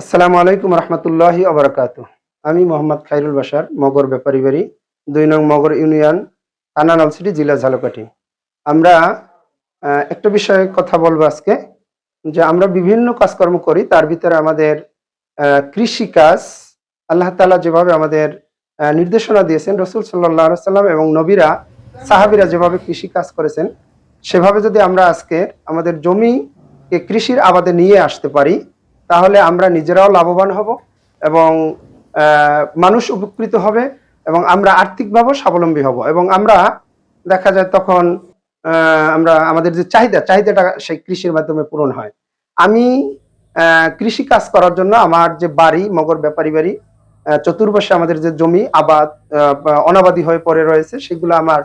আসসালামু আলাইকুম রহমতুল্লাহি আবরাকাতু। আমি মোহাম্মদ খাইরুল বাশার, মগর ব্যাপারী বাড়ি, ২ নং মগর ইউনিয়ন, থানা নলছিটি, জেলা ঝালকাঠি। আমরা একটা বিষয়ে কথা বলবো আজকে, যে আমরা বিভিন্ন কাজকর্ম করি, তার ভিতরে আমাদের কৃষিকাজ আল্লাহ তাআলা যেভাবে আমাদের নির্দেশনা দিয়েছেন, রাসূল সাল্লাল্লাহু আলাইহি ওয়াসাল্লাম এবং নবীরা, সাহাবীরা যেভাবে কৃষিকাজ করেছেন, সেভাবে যদি আমরা আজকে আমাদের জমিকে কৃষির আবাদে নিয়ে আসতে পারি, তাহলে আমরা নিজেরাও লাভবান হব এবং মানুষ উপকৃত হবে এবং আমরা আর্থিকভাবেও স্বাবলম্বী হব এবং আমরা দেখা যায় তখন আমরা আমাদের যে চাহিদাটা সেই কৃষির মাধ্যমে পূরণ হয়। আমি কৃষি কাজ করার জন্য আমার যে বাড়ি, মগর ব্যাপারী বাড়ি, চতুর্পাশে আমাদের যে জমি আবাদ অনাবাদি হয়ে পড়ে রয়েছে, সেগুলো আমার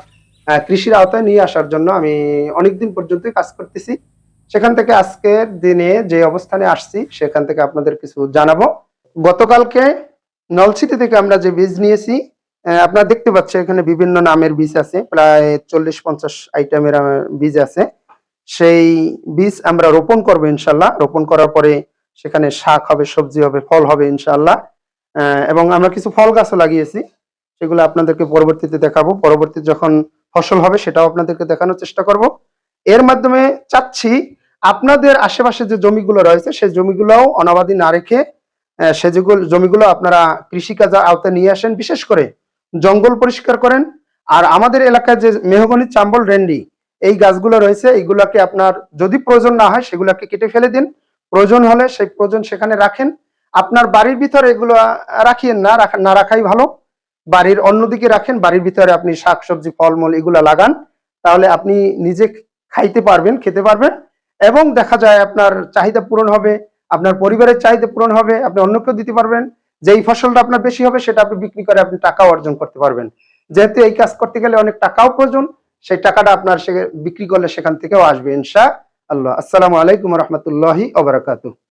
কৃষির আওতায় নিয়ে আসার জন্য আমি অনেকদিন পর্যন্তই কাজ করতেছি। সেখান থেকে আজকের দিনে যে অবস্থানে আসছি, সেখান থেকে আপনাদের কিছু জানাবো। গতকালকে নলছিটি থেকে আমরা যে বীজ নিয়েছি, আপনারা দেখতে পাচ্ছেন এখানে বিভিন্ন নামের বীজ আছে, প্রায় ৪০-৫০ আইটেমের বীজ আছে। সেই বীজ আমরা রোপণ করবো ইনশাল্লাহ। রোপণ করার পরে সেখানে শাক হবে, সবজি হবে, ফল হবে ইনশাল্লাহ। এবং আমরা কিছু ফল গাছও লাগিয়েছি, সেগুলো আপনাদেরকে পরবর্তীতে দেখাবো। পরবর্তীতে যখন ফসল হবে সেটাও আপনাদেরকে দেখানোর চেষ্টা করব। এর মাধ্যমে চাচ্ছি আপনাদের আশেপাশে যে জমিগুলো রয়েছে, সেই জমিগুলোও অনাবাদি না রেখে সে জমিগুলো আপনারা কৃষিকাজের আওতায় নিয়ে আসেন। বিশেষ করে জঙ্গল পরিষ্কার করেন। আর আমাদের এলাকায় যে মেহগনি, চাম্বল, রেন্ডি এই গাছগুলো রয়েছে, এইগুলাকে আপনার যদি প্রয়োজন না হয় সেগুলাকে কেটে ফেলে দিন। প্রয়োজন হলে সেই প্রয়োজন সেখানে রাখেন। আপনার বাড়ির ভিতরে এগুলো রাখিয়েন না, না রাখাই ভালো। বাড়ির অন্যদিকে রাখেন। বাড়ির ভিতরে আপনি শাকসবজি, ফলমূল এগুলা লাগান, তাহলে আপনি নিজে খাইতে পারবেন, খেতে পারবেন এবং দেখা যায় আপনার চাহিদা পূরণ হবে, আপনার পরিবারের চাহিদা পূরণ হবে, আপনি অন্যকেও দিতে পারবেন। যেই ফসলটা আপনার বেশি হবে সেটা আপনি বিক্রি করে আপনি টাকাও অর্জন করতে পারবেন। যেহেতু এই কাজ করতে গেলে অনেক টাকাও প্রয়োজন, সেই টাকাটা আপনার বিক্রি করলে সেখান থেকেও আসবে ইনশাআল্লাহ। আসসালামু আলাইকুম রহমতুল্লাহি ওয়া বারাকাতুহু।